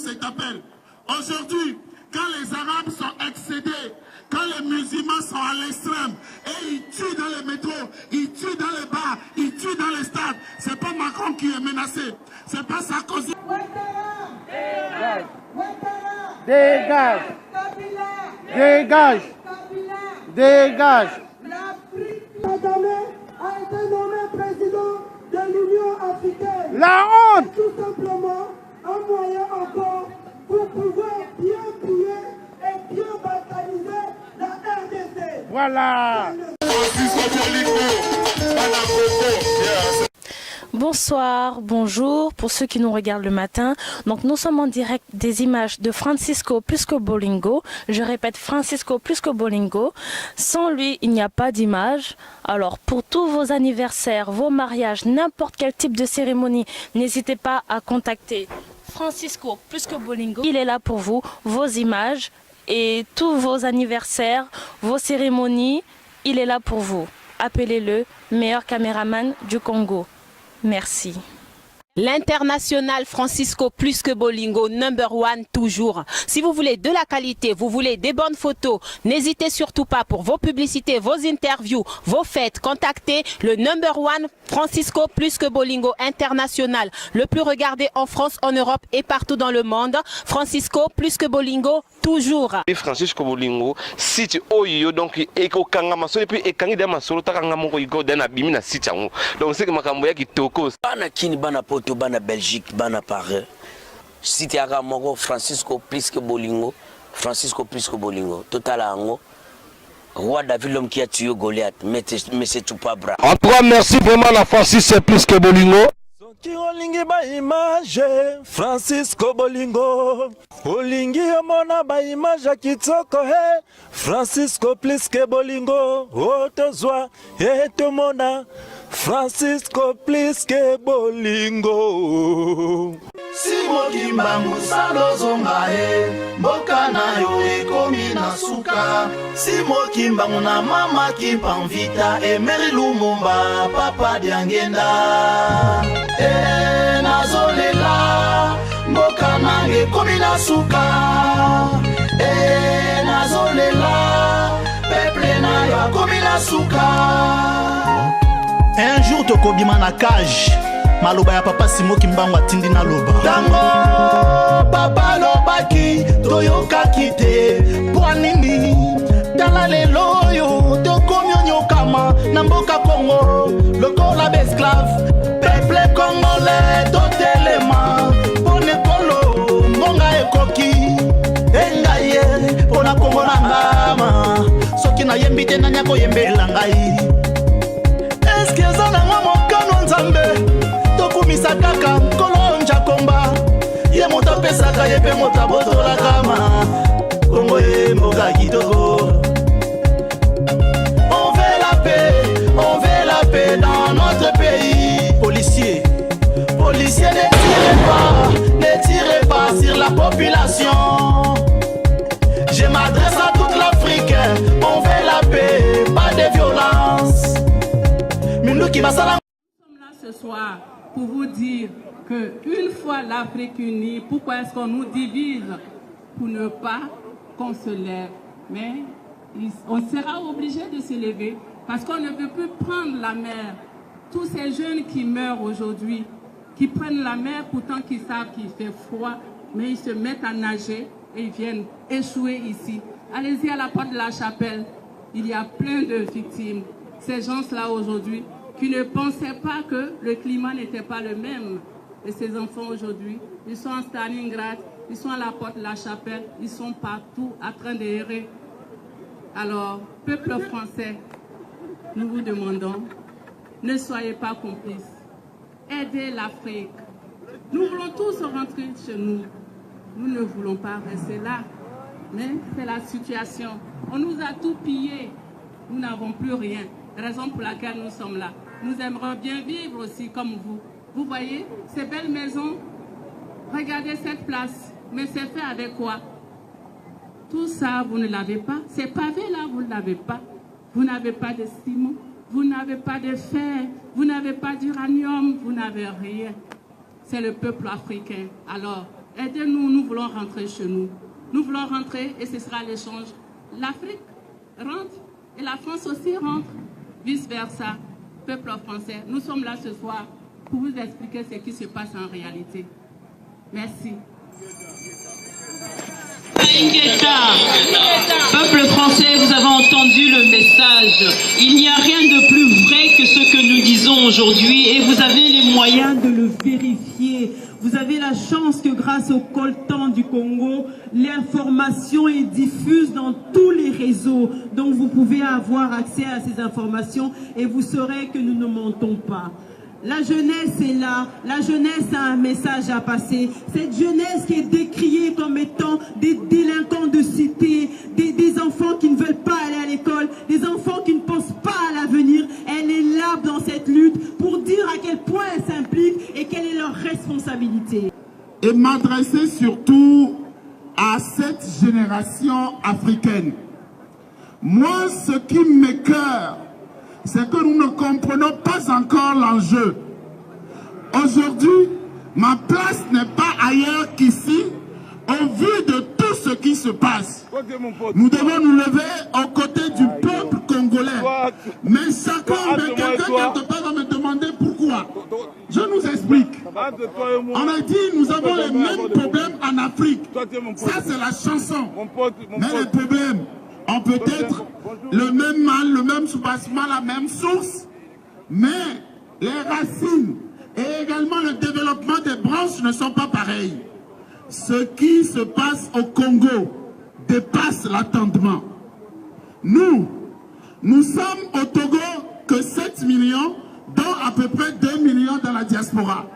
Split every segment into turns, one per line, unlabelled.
cet appel. Aujourd'hui, quand les Arabes sont excédés, quand les musulmans sont à l'extrême, et ils tuent dans les métros, ils tuent dans les bars, ils tuent dans les stades, c'est pas Macron qui est menacé, c'est pas Sarkozy.
Dégage. Dégage. Dégage. Dégage.
Kagame a été nommé président de l'Union africaine.
La honte.
Tout simplement un moyen encore pour pouvoir bien piller et bien balkaniser la RDC.
Voilà.
Bonsoir, bonjour pour ceux qui nous regardent le matin. Donc nous sommes en direct des images de Francisco Plisco Bolingo. Je répète, Francisco Plisco Bolingo. Sans lui, il n'y a pas d'image. Alors pour tous vos anniversaires, vos mariages, n'importe quel type de cérémonie, n'hésitez pas à contacter Francisco Plisco Bolingo. Il est là pour vous, vos images et tous vos anniversaires, vos cérémonies. Il est là pour vous. Appelez-le, meilleur caméraman du Congo. Merci.
L'international Francisco Plisco Bolingo, #1 toujours. Si vous voulez de la qualité, vous voulez des bonnes photos, n'hésitez surtout pas pour vos publicités, vos interviews, vos fêtes. Contactez le #1 Francisco Plisco Bolingo international, le plus regardé en France, en Europe et partout dans le monde. Francisco Plisco Bolingo toujours.
Francisco Bolingo, site oyo donc eko kanga masolo puis ekangi de masolo takanga moko iko dana bimina site yango. Donc c'est que makambo ya kitoko.
Bana kini bana poto bana Belgique bana Paris. Site ya moko Francisco Plisco Bolingo, Francisco Plisco Bolingo. Total ango. Roi David l'homme qui a tué Goliath, mais c'est tout pas bras.
En tout cas, merci vraiment à Francisco Plisco Bolingo.
Soki olingi ba image Francisco Bolingo, olingi omona ba image kitoko he Francisco Plisco Bolingo, otozwa etomona Francisco Plisco Bolingo.
Simo Kimbangu salo zonga e, mboka na yo ekomi na suka. Simo Kimbangu na mama Kipanvita, Emery Lumumba, papa Diangenda. E nazolela, mboka na ekomi na suka. E nazolela, peuple na yo ekomi na suka. Un jour tokobima na cage. Maloba ya papa Simo Kimbangu atindi na loba. Tango papa lobaki toyokaki te. Kwa nini tala lelo yo tokomi onyokama na mboka Congo lokola besclave. Peuple congolais totelema pone kolo ngonga ekoki engaye pona Congo na ngama soki na yembi te nanya koyembela ngai. Eske eza na mokano nzambe tokumisa kaka kolonja komba ye moto apesaka ye mpe moto abotolaka ma Kongo ye mboka kitoko. On veut la paix dans notre pays. Policiers, ne tirez pas sur la population. Je m'adresse à toute l'Afrique, on veut la paix, pas de violence. Nous sommes là
ce soir pour vous dire que une fois l'Afrique unie, pourquoi est-ce qu'on nous divise? Pour ne pas qu'on se lève. Mais on sera obligé de se lever parce qu'on ne peut plus prendre la mer. Tous ces jeunes qui meurent aujourd'hui, qui prennent la mer pourtant qu'ils savent qu'il fait froid, mais ils se mettent à nager et ils viennent échouer ici. Allez-y à la porte de la chapelle, il y a plein de victimes. Ces gens-là aujourd'hui qui ne pensaient pas que le climat n'était pas le même. Et ces enfants aujourd'hui, ils sont en Stalingrad, ils sont à la porte de la chapelle, ils sont partout en train d'errer. Alors, peuple français, nous vous demandons, ne soyez pas complices. Aidez l'Afrique. Nous voulons tous rentrer chez nous. Nous ne voulons pas rester là. Mais c'est la situation. On nous a tout pillé. Nous n'avons plus rien. Raison pour laquelle nous sommes là. Nous aimerions bien vivre aussi comme vous. Vous voyez ces belles maisons. Regardez cette place. Mais c'est fait avec quoi? Tout ça, vous ne l'avez pas. Ces pavés-là, vous ne l'avez pas. Vous n'avez pas de ciment. Vous n'avez pas de fer. Vous n'avez pas d'uranium. Vous n'avez rien. C'est le peuple africain. Alors, Aidez-nous, nous voulons rentrer chez nous. Nous voulons rentrer et ce sera l'échange. L'Afrique rentre et la France aussi rentre. Vice-versa, peuple français. Nous sommes là ce soir pour vous expliquer ce qui se passe en réalité. Merci.
Peuple français, vous avez entendu le message. Il n'y a rien de plus vrai que ce que nous disons aujourd'hui et vous avez les moyens de le vérifier. Vous avez la chance que grâce au coltan du Congo, l'information est diffuse dans tous les réseaux. Donc vous pouvez avoir accès à ces informations et vous saurez que nous ne mentons pas. La jeunesse est là, la jeunesse a un message à passer. Cette jeunesse qui est décriée comme étant des délinquants de cité, des enfants qui ne veulent pas aller à l'école, des enfants qui ne pensent pas à l'avenir, elle est là dans cette lutte pour dire à quel point elle s'implique et quelle est leur responsabilité.
Et m'adresser surtout à cette génération africaine. Moi, ce qui m'écoeure, c'est que nous ne comprenons pas encore l'enjeu. Aujourd'hui, ma place n'est pas ailleurs qu'ici, au vu de tout ce qui se passe. Nous devons nous lever aux côtés du peuple congolais. Mais chacun, quelqu'un quelque part va me demander pourquoi. Je nous explique. On a dit, nous avons les mêmes problèmes en Afrique. Ça, c'est la chanson. Mais les problèmes ont peut-être le même mal, le même soubassement, la même source, mais les racines et également le développement des branches ne sont pas pareils. Ce qui se passe au Congo dépasse l'attendement. Nous sommes au Togo que 7 millions, dont à peu près 2 millions dans la diaspora.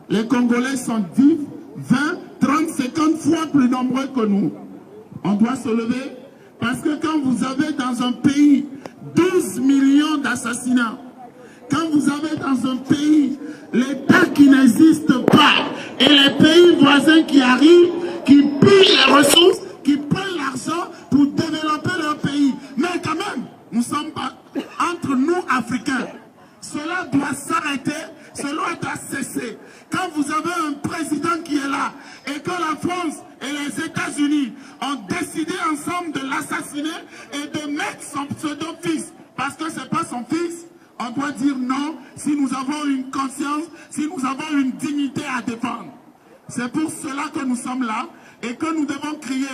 Les Congolais sont 10, 20, 30, 50 fois plus nombreux que nous. On doit se lever. Parce que quand vous avez dans un pays 12 millions d'assassinats, quand vous avez dans un pays l'État qui n'existe pas et les pays voisins qui arrivent, qui pillent les ressources, qui prennent l'argent pour développer leur pays. Mais quand même, nous sommes pas entre nous Africains. Cela doit s'arrêter, cela doit cesser. Quand vous avez un président qui est là et que la France et les États-Unis ont décidé ensemble de l'assassiner et de mettre son pseudo-fils, parce que ce n'est pas son fils, on doit dire non si nous avons une conscience, si nous avons une dignité à défendre. C'est pour cela que nous sommes là et que nous devons crier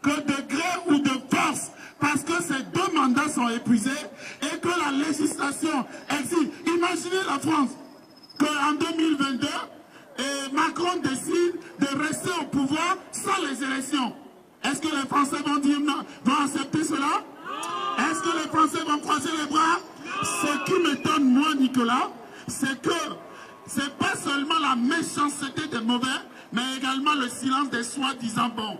que de gré ou de force, parce que ces 2 mandats sont épuisés et que la législation exige. Imaginez la France, qu'en 2022, Macron décide de rester au pouvoir sans les élections. Est-ce que les Français vont dire non, vont accepter cela? Est-ce que les Français vont croiser les bras? Ce qui m'étonne, moi, Nicolas, c'est que ce n'est pas seulement la méchanceté des mauvais, mais également le silence des soi-disant bons.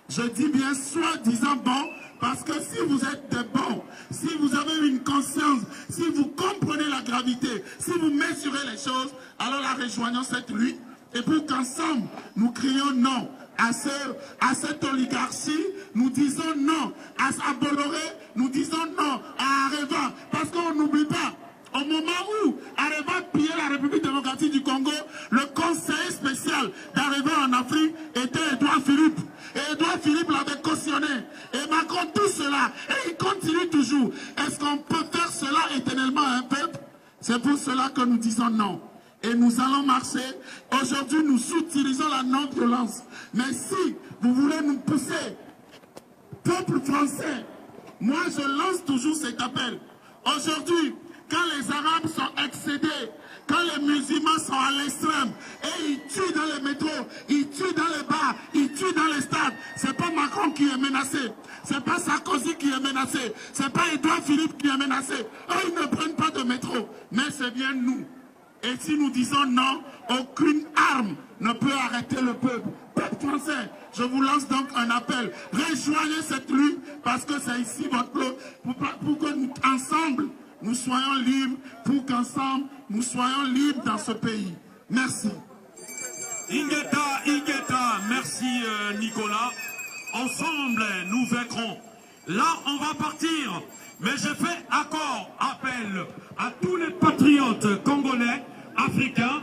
Je dis bien soi-disant bons, parce que si vous êtes des bons, si vous avez une conscience, si vous comprenez la gravité, si vous mesurez les choses, alors la rejoignons cette lutte et pour qu'ensemble nous crions non à cette oligarchie, nous disons non à Bolloré, nous disons non à Areva, parce qu'on n'oublie pas, au moment où Areva pillait la République démocratique du Congo, le conseiller spécial d'Areva en Afrique était Édouard Philippe. Et Édouard Philippe l'avait cautionné. Et Macron, tout cela. Et il continue toujours. Est-ce qu'on peut faire cela éternellement à un peuple? C'est pour cela que nous disons non. Et nous allons marcher. Aujourd'hui, nous utilisons la non-violence. Mais si vous voulez nous pousser, peuple français, moi je lance toujours cet appel. Aujourd'hui, quand les Arabes sont excédés, quand les musulmans sont à l'extrême, et ils tuent dans les métros, ils tuent dans les bars, ils tuent dans les stades, c'est pas Macron qui est menacé, c'est pas Sarkozy qui est menacé, c'est pas Édouard Philippe qui est menacé. Eux, ils ne prennent pas de métro, mais c'est bien nous. Et si nous disons non, aucune arme ne peut arrêter le peuple. Peuple français, je vous lance donc un appel. Rejoignez cette lutte parce que c'est ici votre peuple, pour que nous, ensemble, nous soyons libres, pour qu'ensemble, nous soyons libres dans ce pays. Merci.
Ingeta, merci Nicolas. Ensemble, nous vaincrons. Là, on va partir. Mais je fais appel à tous les patriotes congolais, africains,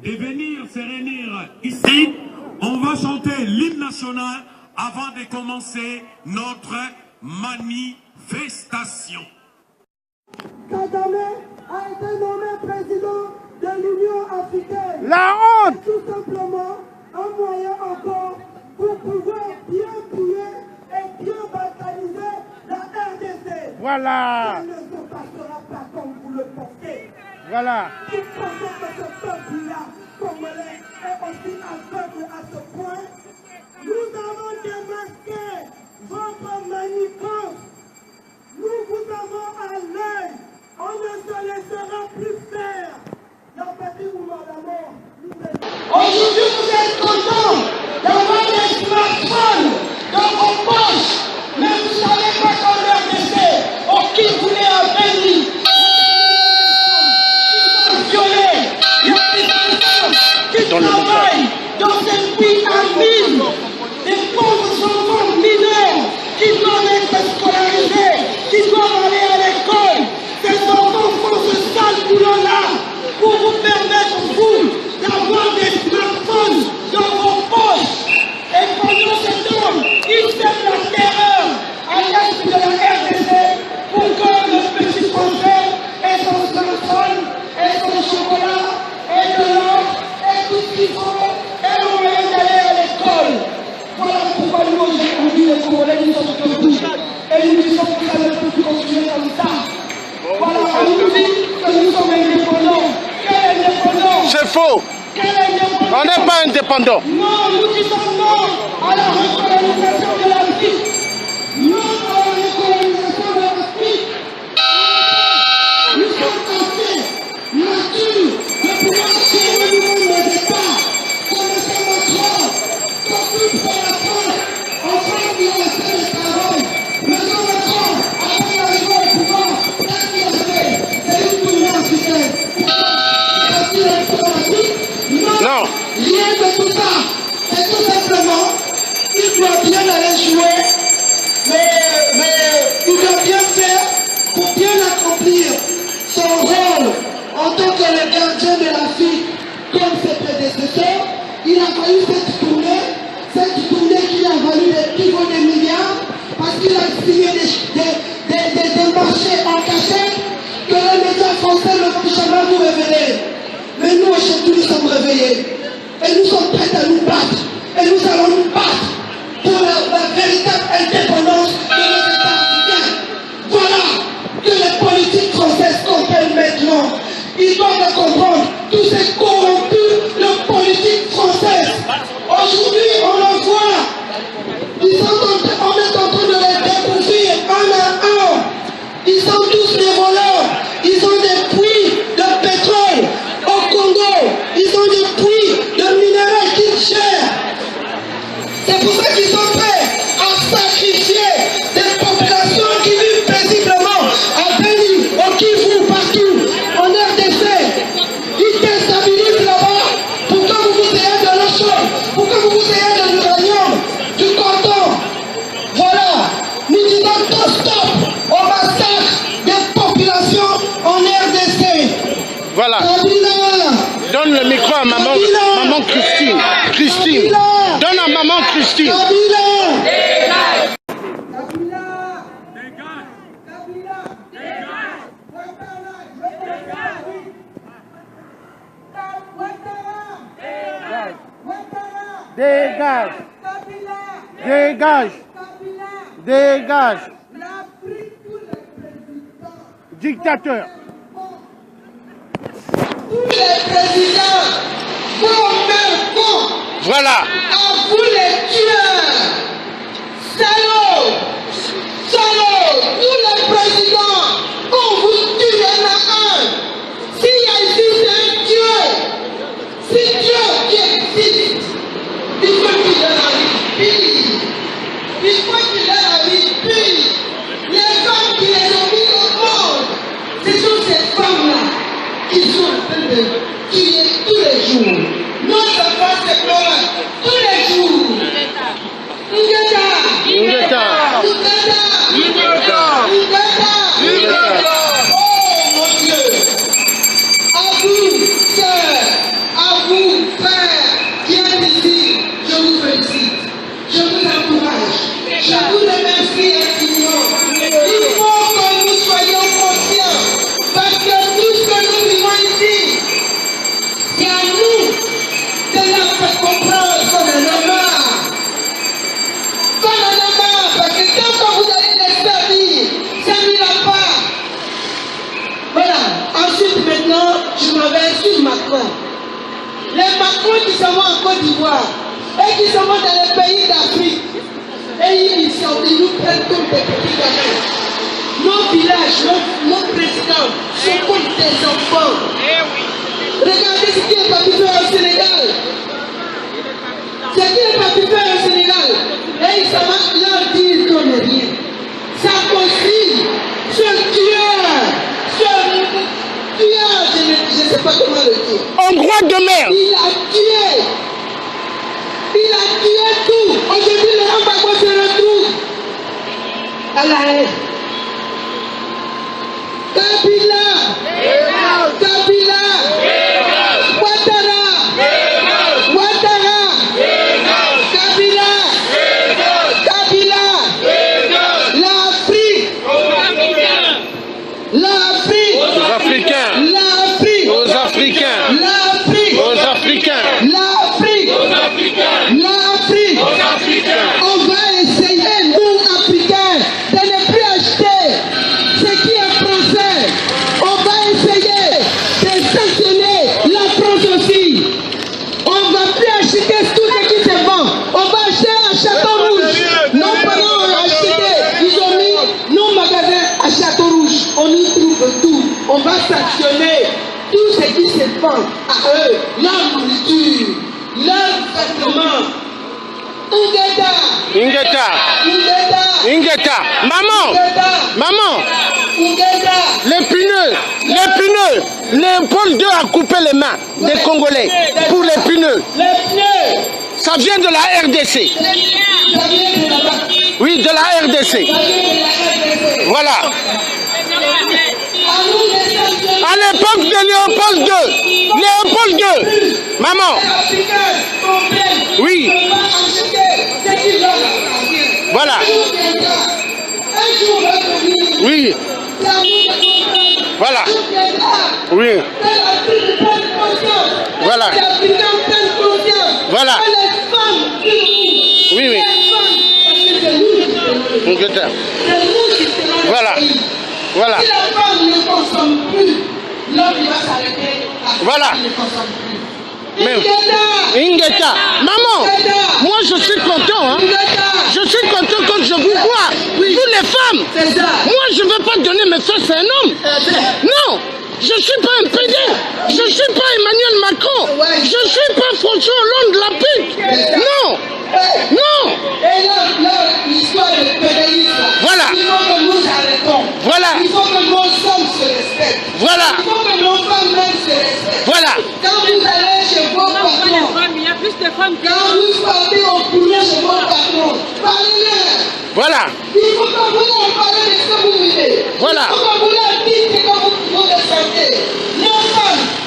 de venir se réunir ici. On va chanter l'hymne national avant de commencer notre manifestation.
Kagame a été nommé président de l'Union africaine.
La honte!
Tout simplement un moyen encore pour pouvoir bien piller et bien balkaniser la RDC.
Voilà.
Ça ne se passera pas comme vous le pensez.
Voilà.
Vous pensez que ce peuple-là, congolais, est aussi aveugle à ce point? Nous avons démasqué votre manigance. Nous vous avons à l'œil. On ne se laissera plus faire. La patrie ou la mort. Aujourd'hui, vous êtes contents d'avoir des smartphones dans vos poches. Mais vous ne savez pas qu'on leur disait au qui voulait un pays. Violés. Il y a des enfants qui travaillent dans ces pays à mine. Des pauvres enfants mineurs qui doivent être scolarisés, qui doivent aller à l'école. Ces enfants font ce sale boulot-là pour vous permettre, vous, d'avoir des smartphones dans vos poches. Et pendant ce temps, ils sèment la terreur à l'est de la RDC pour que le petit Français ait son smartphone, ait son chocolat, ait de l'or, ait tout ce qu'il faut, ait le moyen d'aller à l'école. Voilà pourquoi nous, aujourd'hui, les Congolais, nous sommes debout. Et nous disons que ça ne peut plus continuer comme ça. Voilà, on nous dit que nous sommes indépendants. Quel indépendant?
C'est faux.
Quel indépendant?
On n'est pas indépendant.
Non, nous disons non à la recolonisation de l'Afrique. Non à la recolonisation de l'Afrique. Nous sommes assez matures de pouvoir créer nous-mêmes nos États. Connaissez Macron, s'occupe de la France. En France, il a resté les paroles. Monsieur Macron, après l'arrivée au pouvoir, qu'est-ce qu'il a fait? C'est une tournée africaine. Est-ce qu'il est diplomatique? Non. Rien de tout ça. C'est tout simplement, il doit bien aller jouer, mais il doit bien faire pour bien accomplir son rôle en tant que le gardien de l'Afrique, comme ses prédécesseurs. Il a fallu cette tournée qui a valu des milliards, parce qu'il a signé des marchés en cachette que les médias français ne vont jamais vous révéler. Mais nous, aujourd'hui, nous sommes réveillés. Et nous sommes prêts à nous battre. Et nous allons nous battre pour la véritable indépendance de nos États africains. Voilà que les politiques françaises comprennent maintenant. Ils doivent comprendre tous ces corrompus de politique française. Aujourd'hui, on le voit. On est en train de les découvrir un à un. Ils sont tous des voleurs. Ils ont des puits de pétrole au Congo. Ils ont des puits de minerais qu'ils gèrent. C'est pour ça qu'ils sont prêts à sacrifier des populations qui vivent paisiblement à Beni, au Kivu, partout, en RDC. Ils déstabilisent là-bas pour que vous vous ayez de l'eau chaude, pour que vous vous ayez de l'uranium, du coton. Voilà, nous disons stop au massacre des populations en RDC.
Voilà.
Kabila.
Donne le micro à maman Christine. Christine. Donne à maman Christine.
Kabila.
Dégage. Dégage. Dégage. Dictateur.
Tous les présidents vont faire bon.
Voilà.
À vous les tueurs. Salauds. Salauds. Tous les présidents, on vous tue un à un. S'il y a ici un Dieu, si Dieu qui existe, il faut qu'il ait la vie pire. Il faut qu'il ait la vie pire. Les femmes qui les ont mis au monde, ce sont ces femmes-là qui sont en train de tuer tous les jours. Notre enfant se pleure tous les jours. Ngeta.
Ngeta.
Ngeta. Ngeta. Oh mon Dieu. À vous, sœurs, à vous, gouvernement. Les Macron qui s'en vont en Côte d'Ivoire et qui s'en vont dans les pays d'Afrique. Et ils nous prennent comme des petits gamins. Nos villages, nos présidents sont comme des enfants. Regardez ce qui est pas pu faire au Sénégal. Ce qui est pas pu faire au Sénégal. Et ils s'en vont leur dire qu'on n'est rien. Sarkozy, ce tueur, je ne sais pas comment le dire.
Hongrois de merde.
Il a tué tout. Aujourd'hui, le Rambagbo se retrouve à la haine. Kabila, Ouattara, Kabila, l'Afrique,
Aux Africains.
On va essayer, nous Africains, de ne plus acheter ce qui est français. On va essayer de sanctionner la France aussi. On va plus acheter tout ce qui se vend. On va acheter à Château Rouge. Nos parents ont acheté, ils ont mis nos magasins à Château Rouge. On y trouve tout. On va sanctionner tout ce qui se vend à eux. Leur nourriture, leurs vêtements.
Ingeta. Maman. Les pneus. Léopold II a coupé les mains des Congolais pour les pneus. Ça vient de la RDC. Oui, de la RDC. Voilà. À l'époque de Léopold II. Maman. Oui. Voilà. Oui. Voilà. Oui. Voilà. Voilà. Oui. Voilà. Voilà.
Si la femme ne consomme plus, l'homme va s'arrêter.
Voilà. Ingeta. Maman, moi je suis content. Hein. Je suis content quand je vous vois. Vous les femmes. Moi je ne veux pas donner mes fesses à un homme. Non. Je ne suis pas un PD. Je ne suis pas Emmanuel Macron. Je ne suis pas François Hollande la pique. Non.
Et là, l'histoire de pédalisme.
Voilà.
Il faut que nous arrêtons.
Voilà.
Il faut que nos hommes se respectent.
Voilà.
Il faut que nos femmes même se respectent.
Voilà.
Quand vous allez chez vos patrons,
Il y a plus de femmes que...
quand vous partez au boulot chez vos patrons, parlez-leur.
Voilà.
Il faut que vous leur parlez de ce que vous vivez.
Voilà.
Il faut que vous leur dites ce que vous ressentez.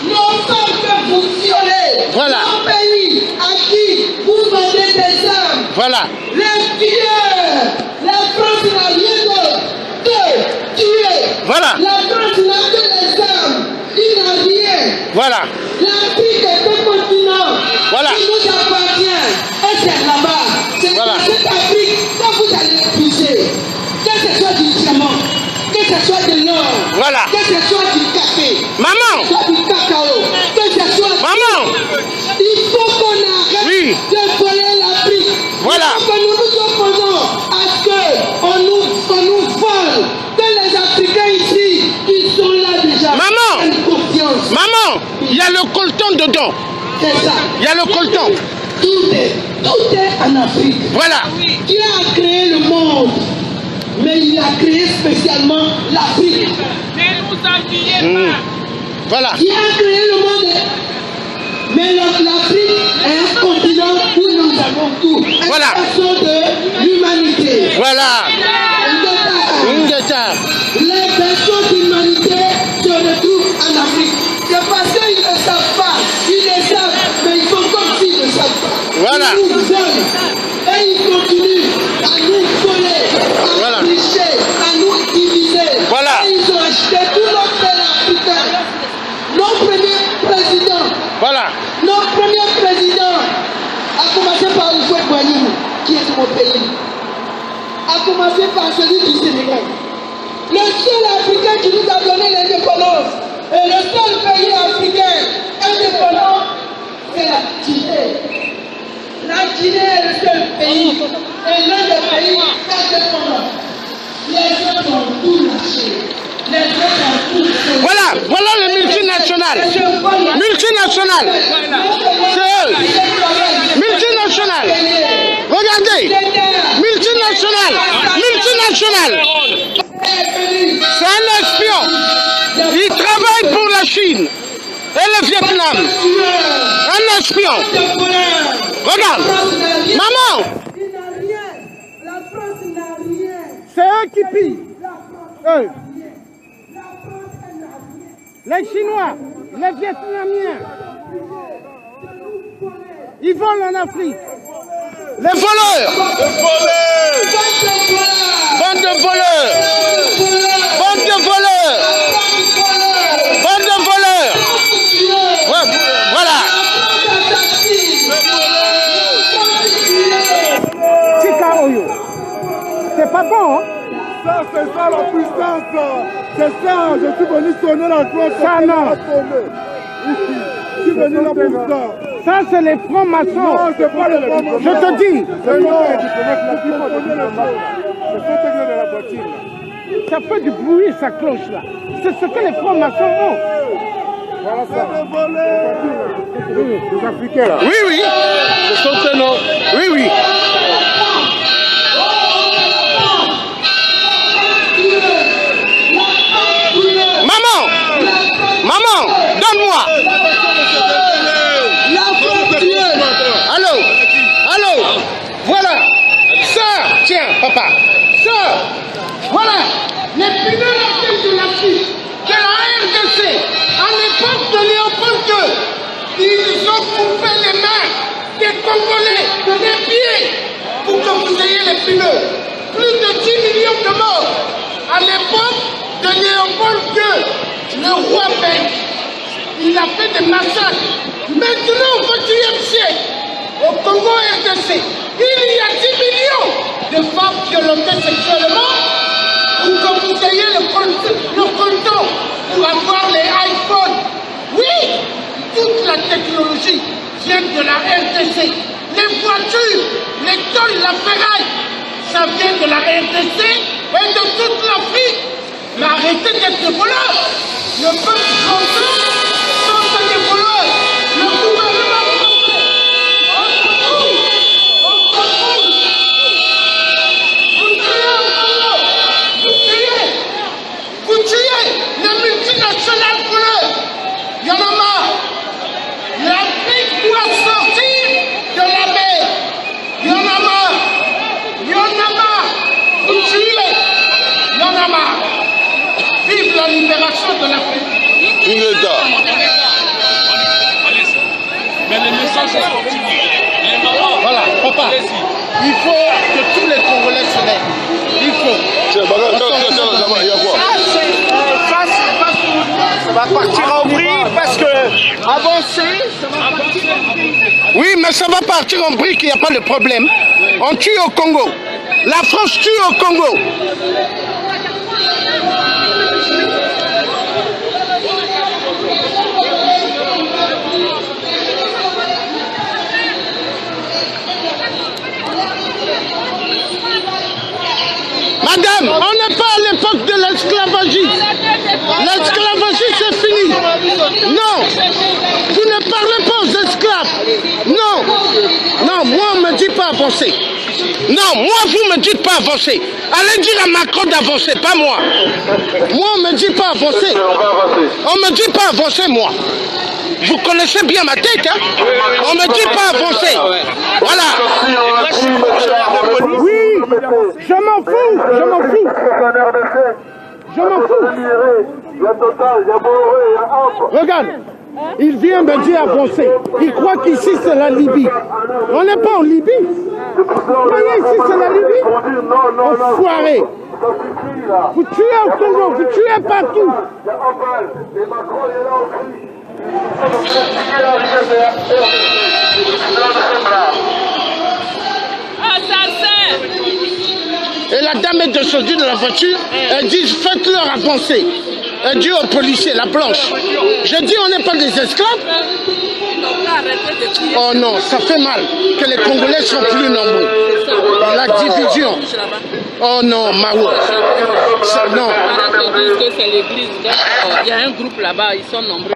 Nos femmes que vous violez.
Voilà.
Nos pays à qui vous vendez des armes.
Voilà.
Les tueurs. La France n'a rien d'autre que tuer.
Voilà.
La France n'a que les armes. Il n'a rien.
Voilà.
L'Afrique est un continent.
Voilà.
Qui nous appartient. Et c'est là-bas. C'est
voilà.
dans cette Afrique que vous allez puiser. Que ce soit du diamant. Que ce soit de l'or.
Voilà.
Que ce soit du café.
Maman.
Que ce soit du cacao. Que ce soit...
Maman.
Il faut qu'on arrête de voler l'Afrique.
Voilà.
Il faut que nous nous opposons à ce qu'on nous vole. Que les Africains ici, ils sont là déjà.
Maman. Maman, il y a le coltan dedans.
C'est ça.
Il y a le coltan.
Tout est en Afrique.
Voilà.
Dieu a créé le monde. Mais il a créé spécialement l'Afrique.
Ne nous ennuyez pas.
Voilà.
Dieu a créé le monde. Mais l'Afrique est un continent où nous avons tout.
Voilà.
Expression de l'humanité.
Voilà. Ingeta.
Les personnes d'humanité se retrouvent en Afrique. C'est parce qu'ils ne savent pas. Ils le savent, mais ils font comme s'ils ne savent pas.
Voilà.
Ils nous volent. Et ils continuent à nous voler, à tricher, à nous diviser.
Voilà.
Et ils ont acheté tout notre peuple africain. Nos premiers présidents.
Voilà.
Nos premiers présidents, à commencer par Houphouët-Boigny, qui est de mon pays. À commencer par celui du Sénégal. Le seul Africain qui nous a donné l'indépendance. Et le seul pays africain indépendant. c'est la Guinée. La Guinée est le seul pays, et l'un des pays indépendants. Les autres ont tout lâché. Les autres ont tout fait.
Voilà les multinationales. Multinationales. C'est eux. Multinationales. Regardez. Multinationales. C'est un espion. Il travaille pour la Chine et le Vietnam. Un espion. Regarde. Maman.
La France n'a rien.
C'est eux qui pillent. Eux. Les Chinois, les Vietnamiens, ils volent en Afrique. Les voleurs. Bande de voleurs. Bande de voleurs. Bande de voleurs. Ouais, voilà. Chikaoyo. C'est pas bon, hein?
Ça, c'est ça la puissance. C'est ça, je suis venu sonner la cloche.
Ça, non.
Je suis venu là pour ça.
Ça, c'est les francs-maçons.
Non, c'est pas les francs-maçons.
Je te dis. Ça fait du bruit, sa cloche là. C'est ce que les francs-maçons ont.
Voilà ça. Les Africains là.
Oui, oui.
Ce sont ces noms.
Oui, oui. Maman, donne-moi. Allô, voilà. Ça, tiens, papa. Ça, voilà. Les pneus de l'Afrique, de la RDC, à l'époque de Léopold II, ils ont coupé les mains des Congolais, des pieds, pour que vous ayez les pneus. Plus de 10 millions de morts. À l'époque de Léopold II, le roi belge, il a fait des massacres. Maintenant, au XXIe siècle, au Congo RDC, il y a 10 millions de femmes violentées sexuellement pour que vous ayez le coltan pour avoir les iPhones. Oui, toute la technologie vient de la RDC. Les voitures, les tôles, la ferraille, ça vient de la RDC et de toute l'Afrique. Mais arrêtez d'être des voleurs. Le peuple français sont des voleurs. Le gouvernement français, vous tuez les multinationales voleurs. Il y en a marre. L'Afrique doit sortir de la mer. Il y en a marre. Vous tuez. Il y en a marre. Vive la libération de l'Afrique.
Mais les messages sont sortis.
Voilà, papa. Il faut que tous les Congolais se lèvent. Il faut.
Ça va partir en vrille parce que avancer, ça va partir en vrille.
Oui, mais ça va partir en brique, il n'y a pas de problème. On tue au Congo. La France tue au Congo. Madame, on n'est pas à l'époque de l'esclavagisme. L'esclavagisme, c'est fini. Non, vous ne parlez pas aux esclaves. Non, moi, on ne me dit pas avancer. Non, moi, vous ne me dites pas avancer. Allez dire à Macron d'avancer, pas moi. Moi, on ne me dit pas avancer. On ne me dit pas avancer, moi. Vous connaissez bien ma tête, hein? On ne me dit pas avancer. Voilà. Oui, je m'en fous. Regarde, il vient me dire avancer. Il croit qu'ici c'est la Libye. On n'est pas en Libye. Vous voyez ici c'est la Libye. Enfoiré. Vous tuez au Congo, vous tuez partout. Et la dame est descendue de la voiture, elle dit faites-leur avancer. Elle dit aux policiers, la blanche. Je dis on n'est pas des esclaves. Oh non, ça fait mal que les Congolais sont plus nombreux. La division. Oh non, Mao. Non.
C'est l'église. Il y a un groupe là-bas, ils sont nombreux.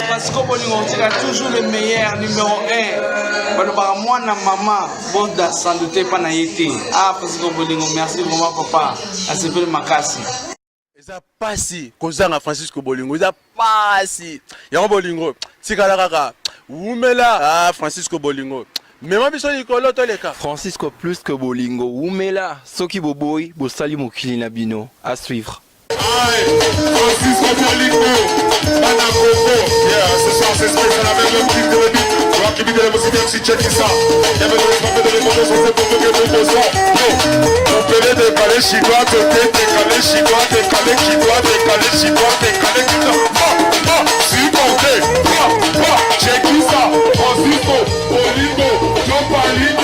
Francisco Bolingo, c'est toujours le meilleur, numéro 1. Moi, na maman, bon, sans doute pas na été. Ah, Francisco Bolingo, merci vraiment, papa. À ce peu de makasi.
Eza pasi kozanga Francisco Bolingo, eza pasi. Yango Bolingo, tikala kaka. Umela, ah Francisco Bolingo. Mais ma biso likolo to leka.
Francisco plus que Bolingo. Umela, soki boboy, bosali mokili na bino. À suivre.
Francisco Bolingo, Bana Coco, ce soir c'est spécial avec le clip de beat. Rock qui vide les musiques, si check ça. Il y avait le respect de l'émotion, c'est pour que nous posons. On peut les décaler, chinois, décaler, chinois, décaler, chinois, décaler, chinois, décaler, chinois. Si compté, check ça. Francisco Bolingo, Jean Paris.